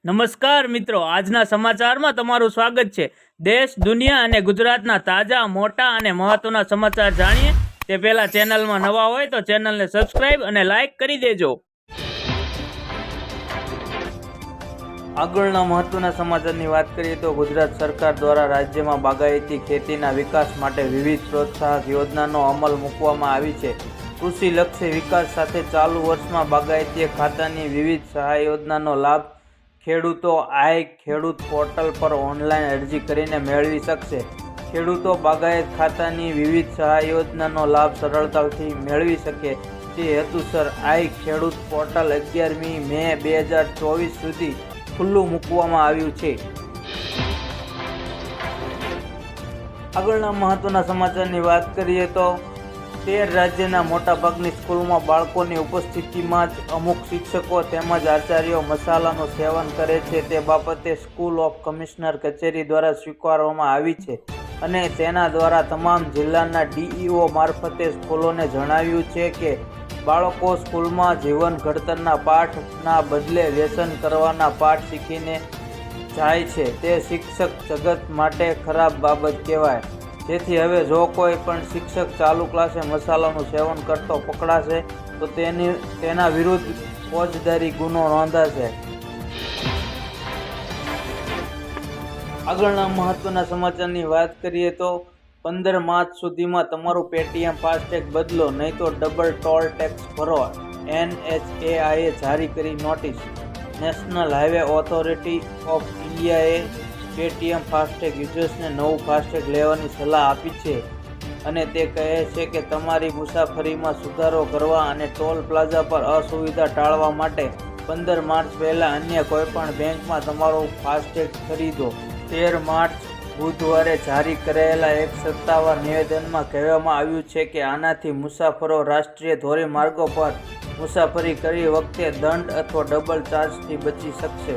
નમસ્કાર મિત્રો, આજના સમાચારમાં તમારું સ્વાગત છે। દેશ, દુનિયા અને ગુજરાતના તાજા, મોટા અને મહત્વના સમાચાર જાણીએ તે પહેલા ચેનલમાં નવા હોય તો ચેનલને સબસ્ક્રાઇબ અને લાઇક કરી દેજો। આગળના મહત્વના સમાચારની વાત કરીએ તો ગુજરાત સરકાર દ્વારા રાજ્યમાં બાગાયતી ખેતીના વિકાસ માટે વિવિધ પ્રોત્સાહક યોજનાનો અમલ મૂકવામાં આવી છે। કૃષિલક્ષી વિકાસ સાથે ચાલુ વર્ષમાં બાગાયતી ખાતાની વિવિધ સહાય યોજનાનો લાભ ખેડૂતો આઈ ખેડૂત પોર્ટલ પર ઓનલાઈન અરજી કરીને મેળવી શકશે। ખેડૂતો બાગાયત ખાતાની વિવિધ સહાય યોજનાનો લાભ સરળતાથી મેળવી શકે તે હેતુસર આઈ ખેડૂત પોર્ટલ 11મી મે 2024 સુધી ખુલ્લું મૂકવામાં આવ્યું છે। આગળના મહત્વના સમાચારની વાત કરીએ તો 13 રાજ્યના મોટાભાગની સ્કૂલમાં બાળકોની ઉપસ્થિતિમાં જ અમુક શિક્ષકો તેમજ આચાર્યો મસાલાનું સેવન કરે છે તે બાબતે સ્કૂલ ઓફ કમિશનર કચેરી દ્વારા સ્વીકારવામાં આવી છે અને તેના દ્વારા તમામ જિલ્લાના ડીઈઓ મારફતે સ્કૂલોને જણાવ્યું છે કે બાળકો સ્કૂલમાં જીવન ઘડતરના પાઠના બદલે વ્યસન કરવાના પાઠ શીખીને જાય છે તે શિક્ષક જગત માટે ખરાબ બાબત કહેવાય। જેથી હવે જો કોઈ પણ શિક્ષક ચાલુ ક્લાસે મસાલાનું સેવન કરતો પકડાશે તો તેના વિરુદ્ધ ફોજદારી ગુનો નોંધાશે। આગળના મહત્વના સમાચારની વાત કરીએ તો 15 માર્ચ સુધીમાં તમારું પેટીએમ ફાસ્ટેગ બદલો, નહીં તો ડબલ ટોલ ટેક્સ ભરો। NHAIએ જારી કરી notice. National highway authority of ઇન્ડિયાએ પેટીએમ ફાસ્ટેગ યુઝર્સને નવું ફાસ્ટેગ લેવાની સલાહ આપી છે અને તે કહે છે કે તમારી મુસાફરીમાં સુધારો કરવા અને ટોલ પ્લાઝા પર અસુવિધા ટાળવા માટે 15 માર્ચ પહેલાં અન્ય કોઈપણ બેંકમાં તમારો ફાસ્ટેગ ખરીદો। 13 માર્ચ બુધવારે જારી કરાયેલા એક સત્તાવાર નિવેદનમાં કહેવામાં આવ્યું છે કે આનાથી મુસાફરો રાષ્ટ્રીય ધોરીમાર્ગો પર મુસાફરી કરતી વખતે દંડ અથવા ડબલ ચાર્જથી બચી શકશે।